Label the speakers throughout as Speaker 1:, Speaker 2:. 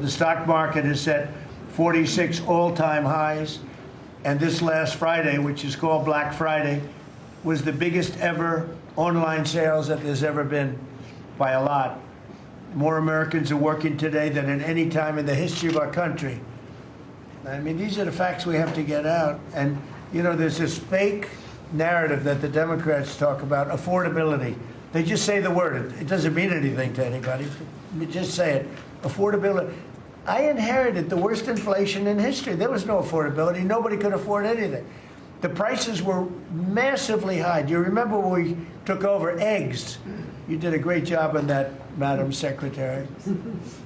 Speaker 1: The stock market has set 46 all-time highs, and this last Friday, which is called Black Friday, was the biggest ever online sales that there's ever been by a lot. More Americans are working today than at any time in the history of our country. I mean, these are the facts we have to get out. And, you know, there's this fake narrative that the Democrats talk about, affordability. They just say the word. It doesn't mean anything to anybody. You just say it. Affordability. I inherited the worst inflation in history. There was no affordability. Nobody could afford anything. The prices were massively high. Do you remember when we took over eggs? You did a great job on that, Madam Secretary.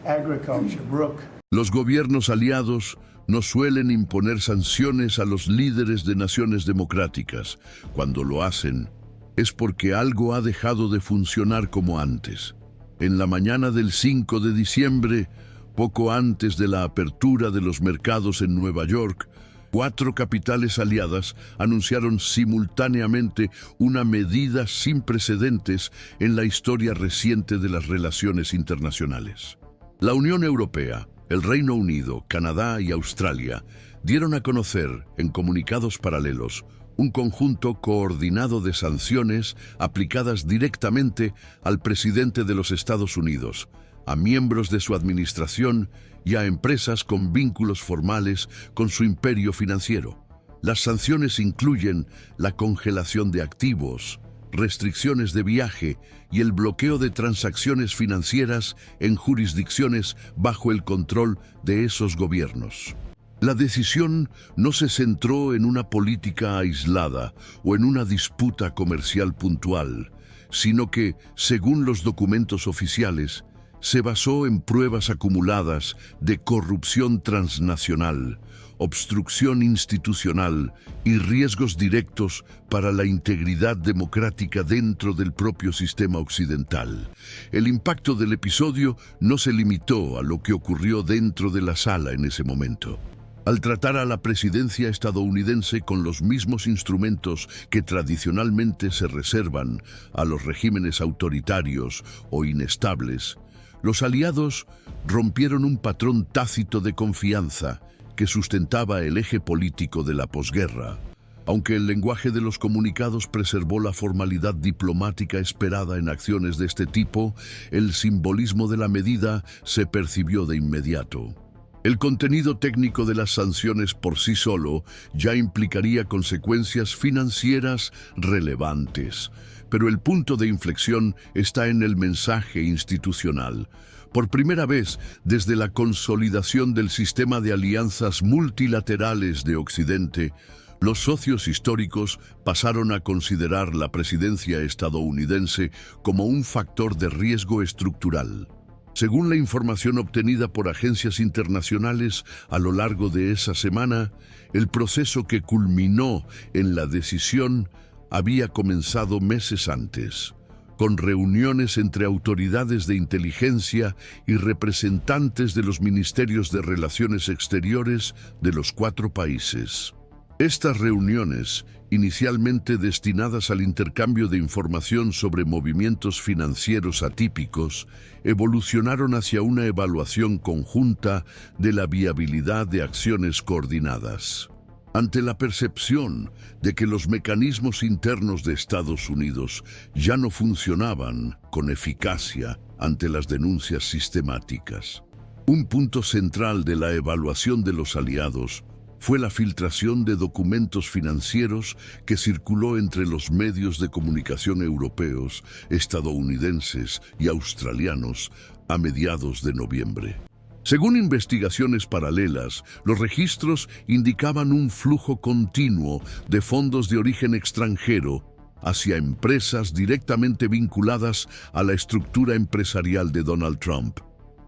Speaker 1: Agriculture, Brooke.
Speaker 2: Los gobiernos aliados no suelen imponer sanciones a los líderes de naciones democráticas. Cuando lo hacen, es porque algo ha dejado de funcionar como antes. En la mañana del 5 de diciembre, poco antes de la apertura de los mercados en Nueva York, 4 capitales aliadas anunciaron simultáneamente una medida sin precedentes en la historia reciente de las relaciones internacionales. La Unión Europea, el Reino Unido, Canadá y Australia dieron a conocer, en comunicados paralelos, un conjunto coordinado de sanciones aplicadas directamente al presidente de los Estados Unidos, a miembros de su administración y a empresas con vínculos formales con su imperio financiero. Las sanciones incluyen la congelación de activos, restricciones de viaje y el bloqueo de transacciones financieras en jurisdicciones bajo el control de esos gobiernos. La decisión no se centró en una política aislada o en una disputa comercial puntual, sino que, según los documentos oficiales, se basó en pruebas acumuladas de corrupción transnacional, obstrucción institucional y riesgos directos para la integridad democrática dentro del propio sistema occidental. El impacto del episodio no se limitó a lo que ocurrió dentro de la sala en ese momento. Al tratar a la presidencia estadounidense con los mismos instrumentos que tradicionalmente se reservan a los regímenes autoritarios o inestables, los aliados rompieron un patrón tácito de confianza que sustentaba el eje político de la posguerra. Aunque el lenguaje de los comunicados preservó la formalidad diplomática esperada en acciones de este tipo, el simbolismo de la medida se percibió de inmediato. El contenido técnico de las sanciones por sí solo ya implicaría consecuencias financieras relevantes, pero el punto de inflexión está en el mensaje institucional. Por primera vez, desde la consolidación del sistema de alianzas multilaterales de Occidente, los socios históricos pasaron a considerar la presidencia estadounidense como un factor de riesgo estructural. Según la información obtenida por agencias internacionales a lo largo de esa semana, el proceso que culminó en la decisión había comenzado meses antes, con reuniones entre autoridades de inteligencia y representantes de los ministerios de Relaciones Exteriores de los 4 países. Estas reuniones, inicialmente destinadas al intercambio de información sobre movimientos financieros atípicos, evolucionaron hacia una evaluación conjunta de la viabilidad de acciones coordinadas. Ante la percepción de que los mecanismos internos de Estados Unidos ya no funcionaban con eficacia ante las denuncias sistemáticas, un punto central de la evaluación de los aliados fue la filtración de documentos financieros que circuló entre los medios de comunicación europeos, estadounidenses y australianos a mediados de noviembre. Según investigaciones paralelas, los registros indicaban un flujo continuo de fondos de origen extranjero hacia empresas directamente vinculadas a la estructura empresarial de Donald Trump.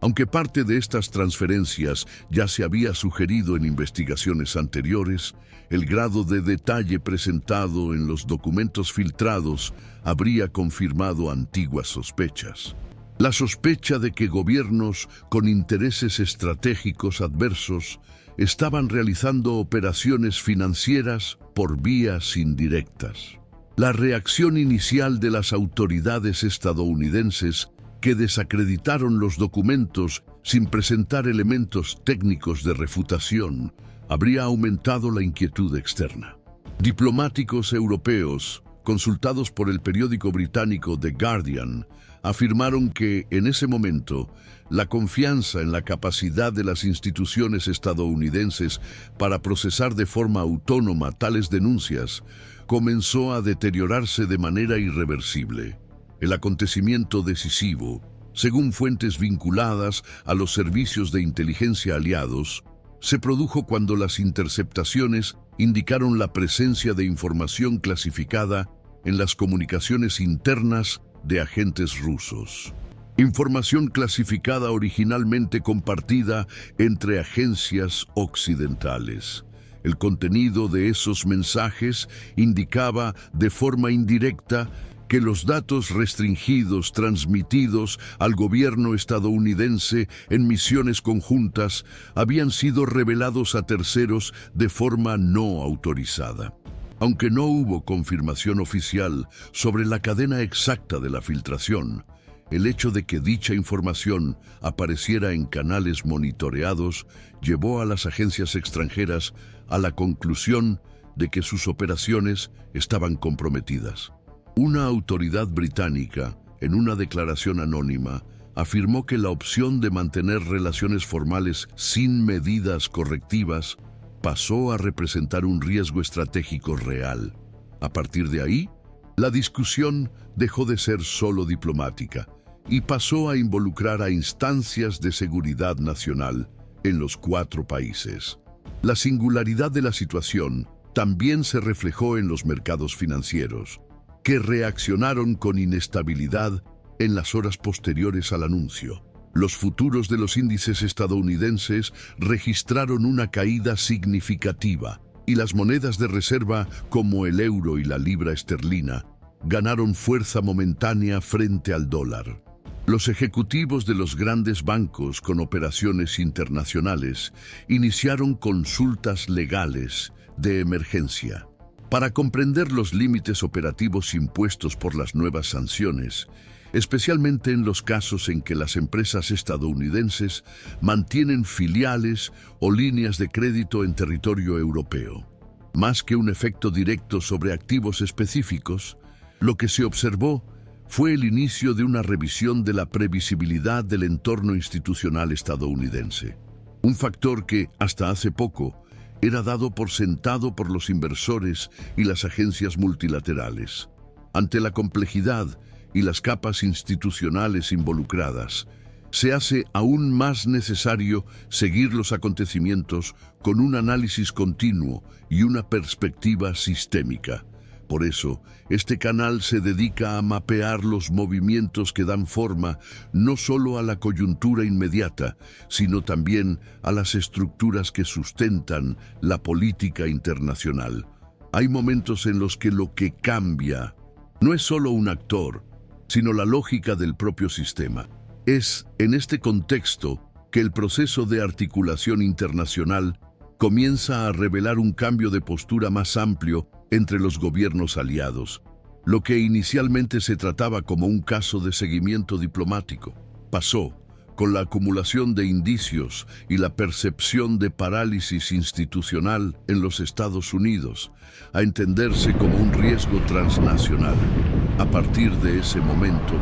Speaker 2: Aunque parte de estas transferencias ya se había sugerido en investigaciones anteriores, el grado de detalle presentado en los documentos filtrados habría confirmado antiguas sospechas. La sospecha de que gobiernos con intereses estratégicos adversos estaban realizando operaciones financieras por vías indirectas. La reacción inicial de las autoridades estadounidenses que desacreditaron los documentos sin presentar elementos técnicos de refutación, habría aumentado la inquietud externa. Diplomáticos europeos, consultados por el periódico británico The Guardian, afirmaron que, en ese momento, la confianza en la capacidad de las instituciones estadounidenses para procesar de forma autónoma tales denuncias comenzó a deteriorarse de manera irreversible. El acontecimiento decisivo, según fuentes vinculadas a los servicios de inteligencia aliados, se produjo cuando las interceptaciones indicaron la presencia de información clasificada en las comunicaciones internas de agentes rusos. Información clasificada originalmente compartida entre agencias occidentales. El contenido de esos mensajes indicaba de forma indirecta que los datos restringidos transmitidos al gobierno estadounidense en misiones conjuntas habían sido revelados a terceros de forma no autorizada. Aunque no hubo confirmación oficial sobre la cadena exacta de la filtración, el hecho de que dicha información apareciera en canales monitoreados llevó a las agencias extranjeras a la conclusión de que sus operaciones estaban comprometidas. Una autoridad británica, en una declaración anónima, afirmó que la opción de mantener relaciones formales sin medidas correctivas pasó a representar un riesgo estratégico real. A partir de ahí, la discusión dejó de ser solo diplomática y pasó a involucrar a instancias de seguridad nacional en los 4 países. La singularidad de la situación también se reflejó en los mercados financieros, que reaccionaron con inestabilidad en las horas posteriores al anuncio. Los futuros de los índices estadounidenses registraron una caída significativa y las monedas de reserva como el euro y la libra esterlina ganaron fuerza momentánea frente al dólar. Los ejecutivos de los grandes bancos con operaciones internacionales iniciaron consultas legales de emergencia para comprender los límites operativos impuestos por las nuevas sanciones, especialmente en los casos en que las empresas estadounidenses mantienen filiales o líneas de crédito en territorio europeo. Más que un efecto directo sobre activos específicos, lo que se observó fue el inicio de una revisión de la previsibilidad del entorno institucional estadounidense, un factor que, hasta hace poco, era dado por sentado por los inversores y las agencias multilaterales. Ante la complejidad y las capas institucionales involucradas, se hace aún más necesario seguir los acontecimientos con un análisis continuo y una perspectiva sistémica. Por eso, este canal se dedica a mapear los movimientos que dan forma no solo a la coyuntura inmediata, sino también a las estructuras que sustentan la política internacional. Hay momentos en los que lo que cambia no es solo un actor, sino la lógica del propio sistema. Es en este contexto que el proceso de articulación internacional comienza a revelar un cambio de postura más amplio entre los gobiernos aliados. Lo que inicialmente se trataba como un caso de seguimiento diplomático, pasó, con la acumulación de indicios y la percepción de parálisis institucional en los Estados Unidos, a entenderse como un riesgo transnacional. A partir de ese momento,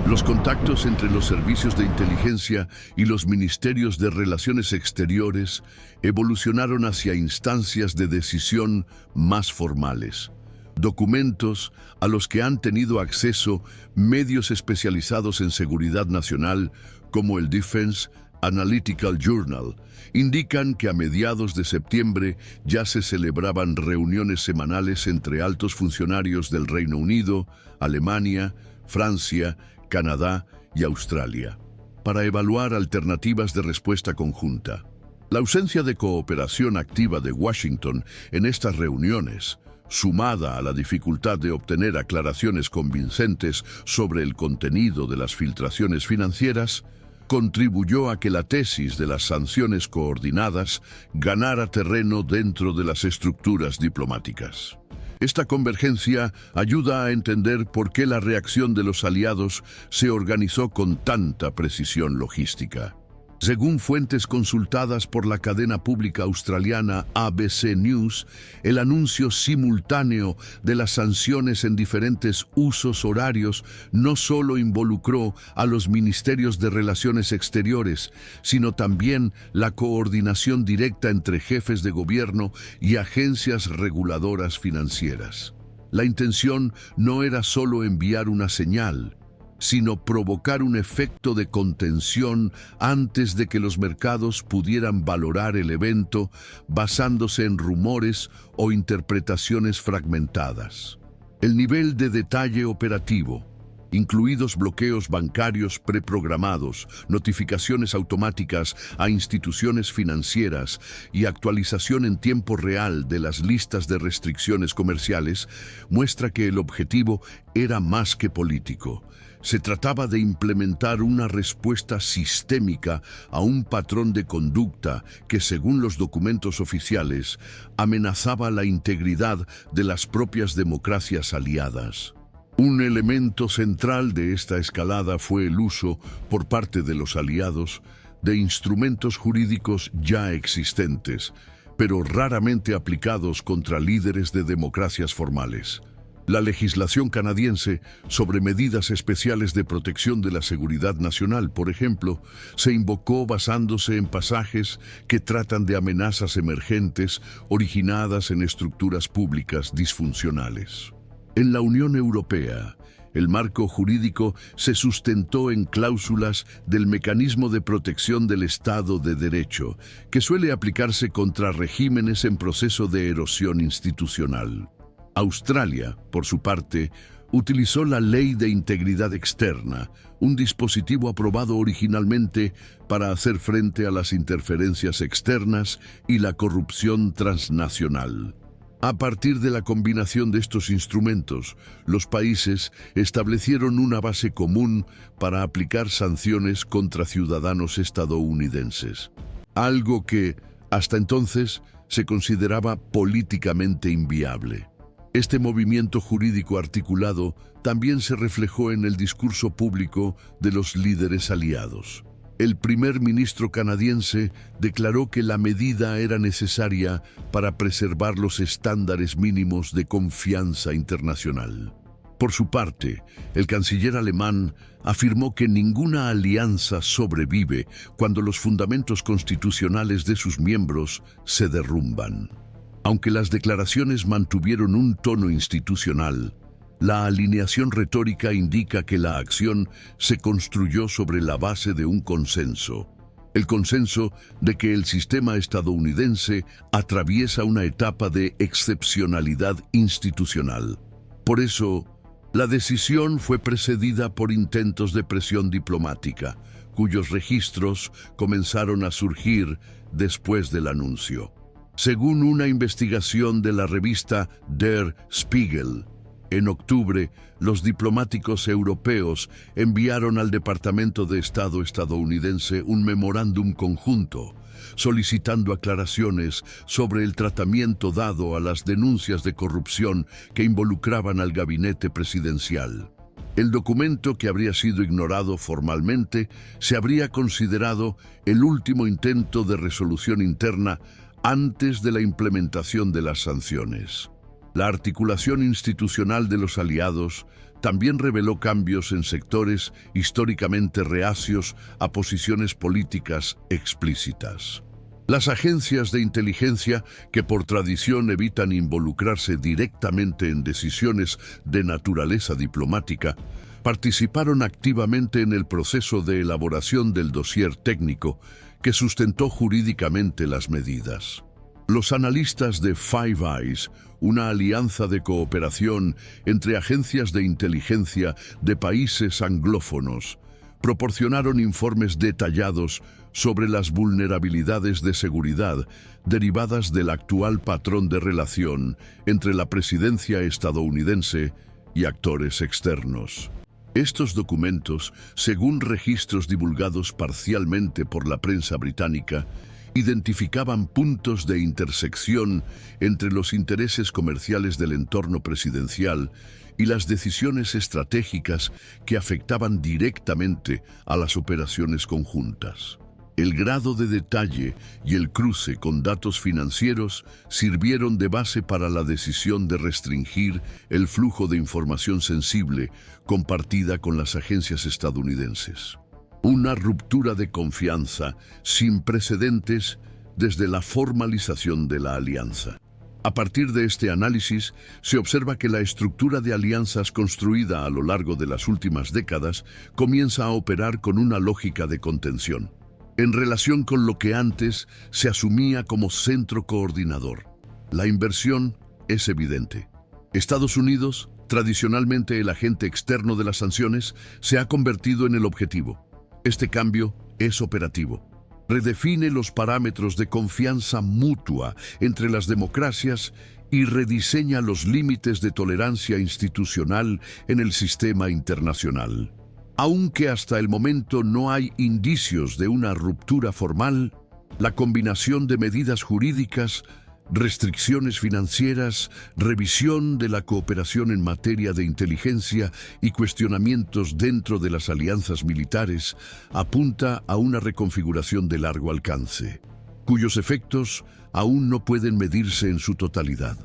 Speaker 2: los contactos entre los servicios de inteligencia y los ministerios de Relaciones Exteriores evolucionaron hacia instancias de decisión más formales. Documentos a los que han tenido acceso medios especializados en seguridad nacional, como el Defense Analytical Journal, indican que a mediados de septiembre ya se celebraban reuniones semanales entre altos funcionarios del Reino Unido, Alemania, Francia, Canadá y Australia, para evaluar alternativas de respuesta conjunta. La ausencia de cooperación activa de Washington en estas reuniones, sumada a la dificultad de obtener aclaraciones convincentes sobre el contenido de las filtraciones financieras, contribuyó a que la tesis de las sanciones coordinadas ganara terreno dentro de las estructuras diplomáticas. Esta convergencia ayuda a entender por qué la reacción de los aliados se organizó con tanta precisión logística. Según fuentes consultadas por la cadena pública australiana ABC News, el anuncio simultáneo de las sanciones en diferentes usos horarios no solo involucró a los ministerios de Relaciones Exteriores, sino también la coordinación directa entre jefes de gobierno y agencias reguladoras financieras. La intención no era solo enviar una señal, sino provocar un efecto de contención antes de que los mercados pudieran valorar el evento basándose en rumores o interpretaciones fragmentadas. El nivel de detalle operativo, incluidos bloqueos bancarios preprogramados, notificaciones automáticas a instituciones financieras y actualización en tiempo real de las listas de restricciones comerciales, muestra que el objetivo era más que político. Se trataba de implementar una respuesta sistémica a un patrón de conducta que, según los documentos oficiales, amenazaba la integridad de las propias democracias aliadas. Un elemento central de esta escalada fue el uso, por parte de los aliados, de instrumentos jurídicos ya existentes, pero raramente aplicados contra líderes de democracias formales. La legislación canadiense sobre medidas especiales de protección de la seguridad nacional, por ejemplo, se invocó basándose en pasajes que tratan de amenazas emergentes originadas en estructuras públicas disfuncionales. En la Unión Europea, el marco jurídico se sustentó en cláusulas del mecanismo de protección del Estado de Derecho, que suele aplicarse contra regímenes en proceso de erosión institucional. Australia, por su parte, utilizó la Ley de Integridad Externa, un dispositivo aprobado originalmente para hacer frente a las interferencias externas y la corrupción transnacional. A partir de la combinación de estos instrumentos, los países establecieron una base común para aplicar sanciones contra ciudadanos estadounidenses, algo que, hasta entonces, se consideraba políticamente inviable. Este movimiento jurídico articulado también se reflejó en el discurso público de los líderes aliados. El primer ministro canadiense declaró que la medida era necesaria para preservar los estándares mínimos de confianza internacional. Por su parte, el canciller alemán afirmó que ninguna alianza sobrevive cuando los fundamentos constitucionales de sus miembros se derrumban. Aunque las declaraciones mantuvieron un tono institucional, la alineación retórica indica que la acción se construyó sobre la base de un consenso. El consenso de que el sistema estadounidense atraviesa una etapa de excepcionalidad institucional. Por eso, la decisión fue precedida por intentos de presión diplomática, cuyos registros comenzaron a surgir después del anuncio. Según una investigación de la revista Der Spiegel, en octubre, los diplomáticos europeos enviaron al Departamento de Estado estadounidense un memorándum conjunto, solicitando aclaraciones sobre el tratamiento dado a las denuncias de corrupción que involucraban al gabinete presidencial. El documento, que habría sido ignorado formalmente, se habría considerado el último intento de resolución interna antes de la implementación de las sanciones. La articulación institucional de los aliados también reveló cambios en sectores históricamente reacios a posiciones políticas explícitas. Las agencias de inteligencia, que por tradición evitan involucrarse directamente en decisiones de naturaleza diplomática, participaron activamente en el proceso de elaboración del dossier técnico que sustentó jurídicamente las medidas. Los analistas de Five Eyes, una alianza de cooperación entre agencias de inteligencia de países anglófonos, proporcionaron informes detallados sobre las vulnerabilidades de seguridad derivadas del actual patrón de relación entre la presidencia estadounidense y actores externos. Estos documentos, según registros divulgados parcialmente por la prensa británica, identificaban puntos de intersección entre los intereses comerciales del entorno presidencial y las decisiones estratégicas que afectaban directamente a las operaciones conjuntas. El grado de detalle y el cruce con datos financieros sirvieron de base para la decisión de restringir el flujo de información sensible compartida con las agencias estadounidenses. Una ruptura de confianza sin precedentes desde la formalización de la alianza. A partir de este análisis, se observa que la estructura de alianzas construida a lo largo de las últimas décadas comienza a operar con una lógica de contención, en relación con lo que antes se asumía como centro coordinador. La inversión es evidente. Estados Unidos, tradicionalmente el agente externo de las sanciones, se ha convertido en el objetivo. Este cambio es operativo. Redefine los parámetros de confianza mutua entre las democracias y rediseña los límites de tolerancia institucional en el sistema internacional. Aunque hasta el momento no hay indicios de una ruptura formal, la combinación de medidas jurídicas, restricciones financieras, revisión de la cooperación en materia de inteligencia y cuestionamientos dentro de las alianzas militares apunta a una reconfiguración de largo alcance, cuyos efectos aún no pueden medirse en su totalidad.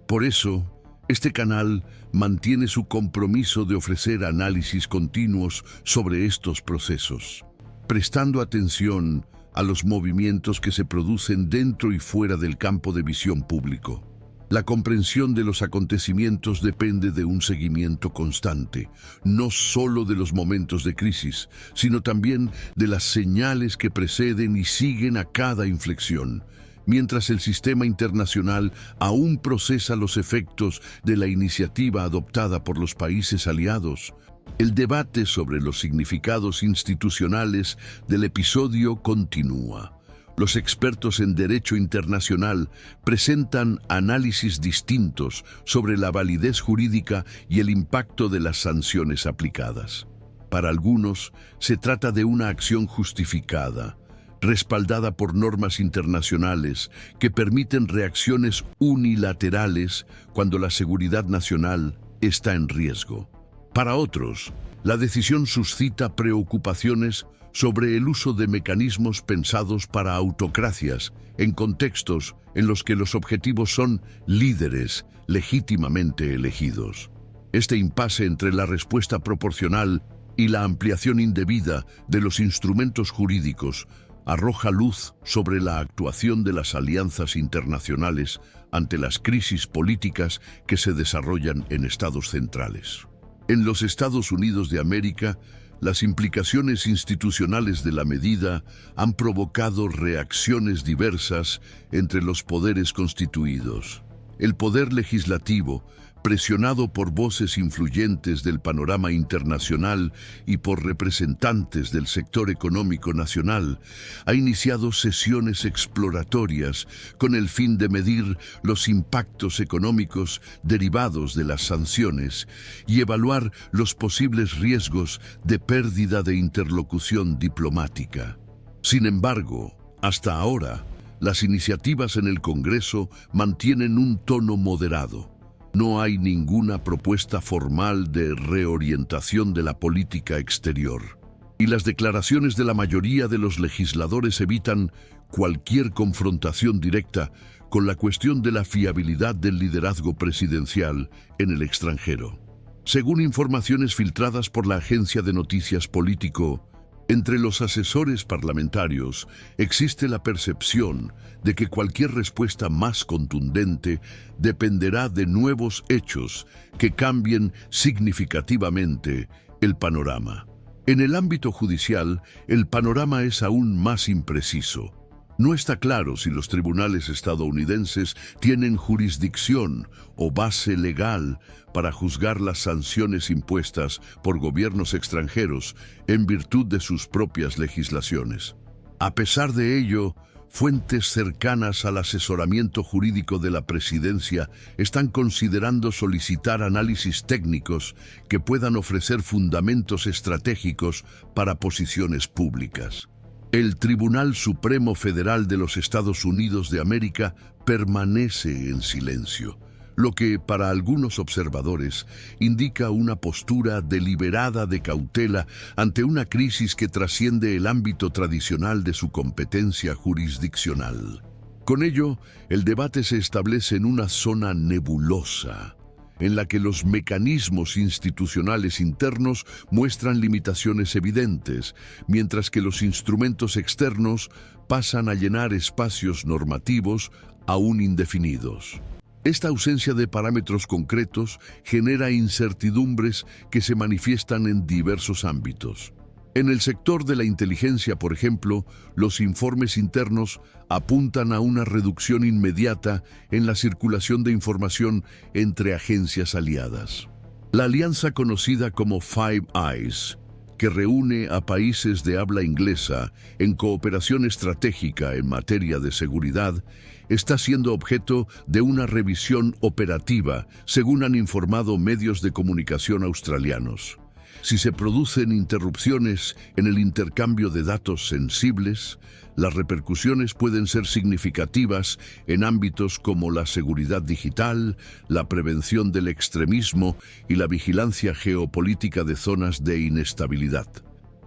Speaker 2: Por eso, este canal mantiene su compromiso de ofrecer análisis continuos sobre estos procesos, prestando atención a los movimientos que se producen dentro y fuera del campo de visión público. La comprensión de los acontecimientos depende de un seguimiento constante, no solo de los momentos de crisis, sino también de las señales que preceden y siguen a cada inflexión, mientras el sistema internacional aún procesa los efectos de la iniciativa adoptada por los países aliados. El debate sobre los significados institucionales del episodio continúa. Los expertos en derecho internacional presentan análisis distintos sobre la validez jurídica y el impacto de las sanciones aplicadas. Para algunos, se trata de una acción justificada, respaldada por normas internacionales que permiten reacciones unilaterales cuando la seguridad nacional está en riesgo. Para otros, la decisión suscita preocupaciones sobre el uso de mecanismos pensados para autocracias en contextos en los que los objetivos son líderes legítimamente elegidos. Este impasse entre la respuesta proporcional y la ampliación indebida de los instrumentos jurídicos arroja luz sobre la actuación de las alianzas internacionales ante las crisis políticas que se desarrollan en estados centrales. En los Estados Unidos de América, las implicaciones institucionales de la medida han provocado reacciones diversas entre los poderes constituidos. El poder legislativo, presionado por voces influyentes del panorama internacional y por representantes del sector económico nacional, ha iniciado sesiones exploratorias con el fin de medir los impactos económicos derivados de las sanciones y evaluar los posibles riesgos de pérdida de interlocución diplomática. Sin embargo, hasta ahora, las iniciativas en el Congreso mantienen un tono moderado. No hay ninguna propuesta formal de reorientación de la política exterior, y las declaraciones de la mayoría de los legisladores evitan cualquier confrontación directa con la cuestión de la fiabilidad del liderazgo presidencial en el extranjero. Según informaciones filtradas por la agencia de noticias Político, entre los asesores parlamentarios existe la percepción de que cualquier respuesta más contundente dependerá de nuevos hechos que cambien significativamente el panorama. En el ámbito judicial, el panorama es aún más impreciso. No está claro si los tribunales estadounidenses tienen jurisdicción o base legal para juzgar las sanciones impuestas por gobiernos extranjeros en virtud de sus propias legislaciones. A pesar de ello, fuentes cercanas al asesoramiento jurídico de la presidencia están considerando solicitar análisis técnicos que puedan ofrecer fundamentos estratégicos para posiciones públicas. El Tribunal Supremo Federal de los Estados Unidos de América permanece en silencio, lo que para algunos observadores indica una postura deliberada de cautela ante una crisis que trasciende el ámbito tradicional de su competencia jurisdiccional. Con ello, el debate se establece en una zona nebulosa, en la que los mecanismos institucionales internos muestran limitaciones evidentes, mientras que los instrumentos externos pasan a llenar espacios normativos aún indefinidos. Esta ausencia de parámetros concretos genera incertidumbres que se manifiestan en diversos ámbitos. En el sector de la inteligencia, por ejemplo, los informes internos apuntan a una reducción inmediata en la circulación de información entre agencias aliadas. La alianza conocida como Five Eyes, que reúne a países de habla inglesa en cooperación estratégica en materia de seguridad, está siendo objeto de una revisión operativa, según han informado medios de comunicación australianos. Si se producen interrupciones en el intercambio de datos sensibles, las repercusiones pueden ser significativas en ámbitos como la seguridad digital, la prevención del extremismo y la vigilancia geopolítica de zonas de inestabilidad.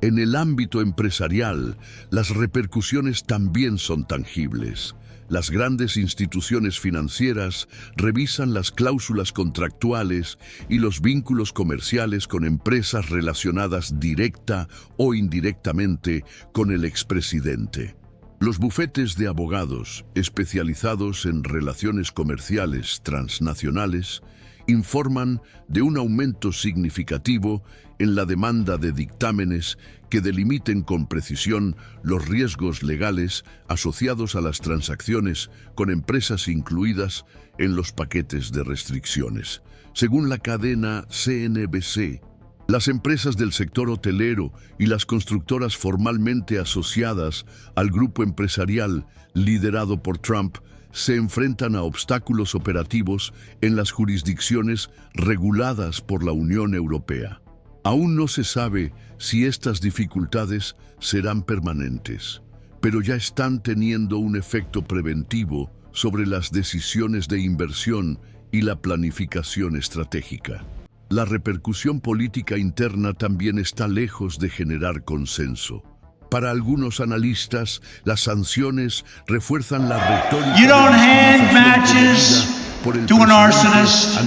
Speaker 2: En el ámbito empresarial, las repercusiones también son tangibles. Las grandes instituciones financieras revisan las cláusulas contractuales y los vínculos comerciales con empresas relacionadas directa o indirectamente con el expresidente. Los bufetes de abogados especializados en relaciones comerciales transnacionales informan de un aumento significativo en la demanda de dictámenes que delimiten con precisión los riesgos legales asociados a las transacciones con empresas incluidas en los paquetes de restricciones. Según la cadena CNBC, las empresas del sector hotelero y las constructoras formalmente asociadas al grupo empresarial liderado por Trump se enfrentan a obstáculos operativos en las jurisdicciones reguladas por la Unión Europea. Aún no se sabe si estas dificultades serán permanentes, pero ya están teniendo un efecto preventivo sobre las decisiones de inversión y la planificación estratégica. La repercusión política interna también está lejos de generar consenso. Para algunos analistas, las sanciones refuerzan la retórica.
Speaker 3: You don't hand matches to an arsonist,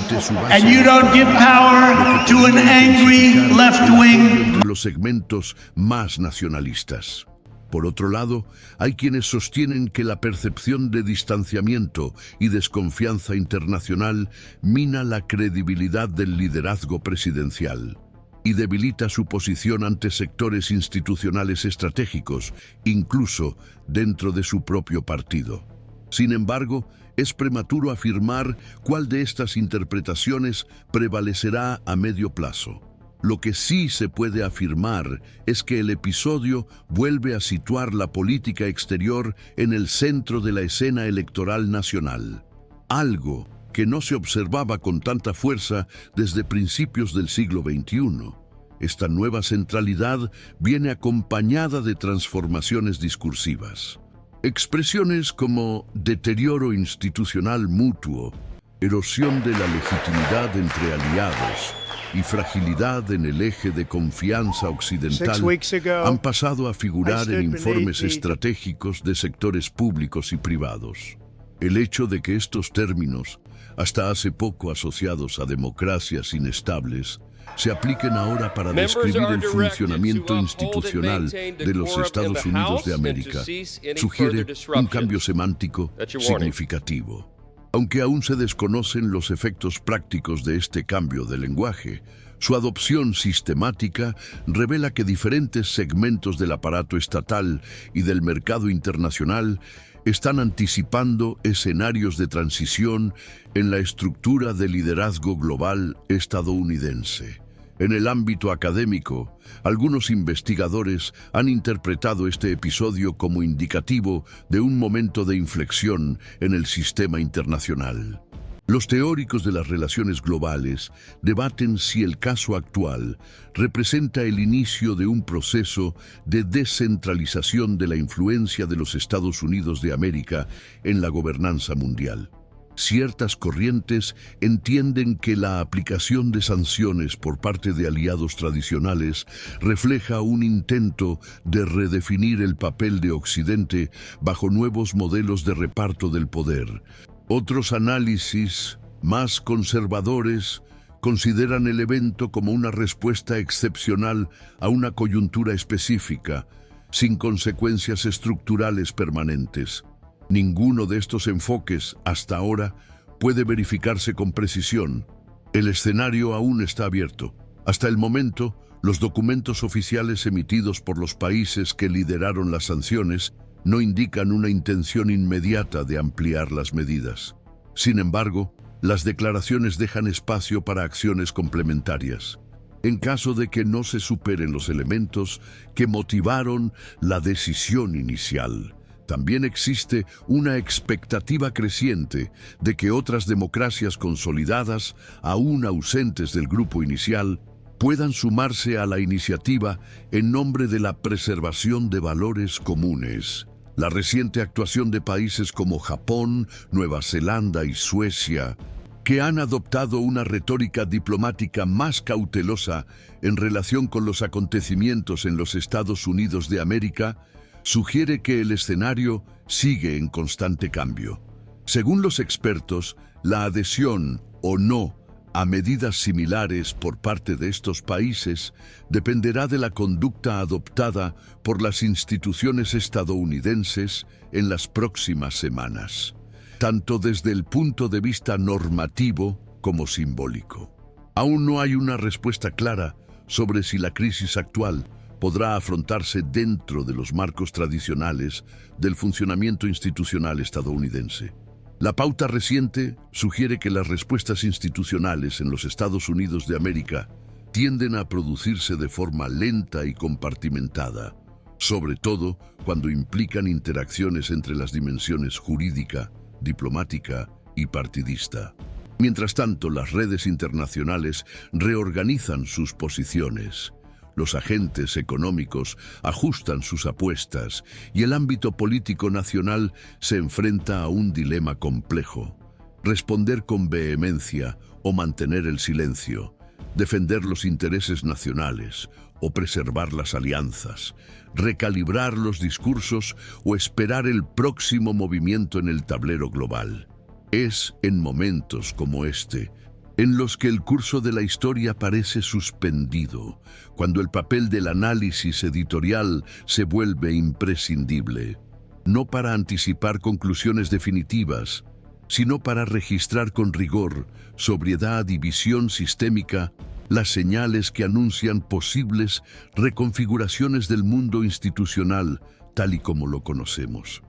Speaker 3: and you don't give power to an angry left wing.
Speaker 2: Los segmentos más nacionalistas. Por otro lado, hay quienes sostienen que la percepción de distanciamiento y desconfianza internacional mina la credibilidad del liderazgo presidencial y debilita su posición ante sectores institucionales estratégicos, incluso dentro de su propio partido. Sin embargo, es prematuro afirmar cuál de estas interpretaciones prevalecerá a medio plazo. Lo que sí se puede afirmar es que el episodio vuelve a situar la política exterior en el centro de la escena electoral nacional, algo que no se observaba con tanta fuerza desde principios del siglo XXI. Esta nueva centralidad viene acompañada de transformaciones discursivas. Expresiones como deterioro institucional mutuo, erosión de la legitimidad entre aliados y fragilidad en el eje de confianza occidental han pasado a figurar en informes estratégicos de sectores públicos y privados. El hecho de que estos términos, hasta hace poco asociados a democracias inestables, se apliquen ahora para describir el funcionamiento institucional de los Estados Unidos de América, sugiere un cambio semántico significativo. Aunque aún se desconocen los efectos prácticos de este cambio de lenguaje, su adopción sistemática revela que diferentes segmentos del aparato estatal y del mercado internacional están anticipando escenarios de transición en la estructura de liderazgo global estadounidense. En el ámbito académico, algunos investigadores han interpretado este episodio como indicativo de un momento de inflexión en el sistema internacional. Los teóricos de las relaciones globales debaten si el caso actual representa el inicio de un proceso de descentralización de la influencia de los Estados Unidos de América en la gobernanza mundial. Ciertas corrientes entienden que la aplicación de sanciones por parte de aliados tradicionales refleja un intento de redefinir el papel de Occidente bajo nuevos modelos de reparto del poder. Otros análisis, más conservadores, consideran el evento como una respuesta excepcional a una coyuntura específica, sin consecuencias estructurales permanentes. Ninguno de estos enfoques, hasta ahora, puede verificarse con precisión. El escenario aún está abierto. Hasta el momento, los documentos oficiales emitidos por los países que lideraron las sanciones no indican una intención inmediata de ampliar las medidas. Sin embargo, las declaraciones dejan espacio para acciones complementarias. En caso de que no se superen los elementos que motivaron la decisión inicial, también existe una expectativa creciente de que otras democracias consolidadas, aún ausentes del grupo inicial, puedan sumarse a la iniciativa en nombre de la preservación de valores comunes. La reciente actuación de países como Japón, Nueva Zelanda y Suecia, que han adoptado una retórica diplomática más cautelosa en relación con los acontecimientos en los Estados Unidos de América, sugiere que el escenario sigue en constante cambio. Según los expertos, la adhesión o no a medidas similares por parte de estos países dependerá de la conducta adoptada por las instituciones estadounidenses en las próximas semanas, tanto desde el punto de vista normativo como simbólico. Aún no hay una respuesta clara sobre si la crisis actual podrá afrontarse dentro de los marcos tradicionales del funcionamiento institucional estadounidense. La pauta reciente sugiere que las respuestas institucionales en los Estados Unidos de América tienden a producirse de forma lenta y compartimentada, sobre todo cuando implican interacciones entre las dimensiones jurídica, diplomática y partidista. Mientras tanto, las redes internacionales reorganizan sus posiciones. Los agentes económicos ajustan sus apuestas y el ámbito político nacional se enfrenta a un dilema complejo: responder con vehemencia o mantener el silencio, defender los intereses nacionales o preservar las alianzas, recalibrar los discursos o esperar el próximo movimiento en el tablero global. Es en momentos como este en los que el curso de la historia parece suspendido, cuando el papel del análisis editorial se vuelve imprescindible, no para anticipar conclusiones definitivas, sino para registrar con rigor, sobriedad y visión sistémica las señales que anuncian posibles reconfiguraciones del mundo institucional tal y como lo conocemos.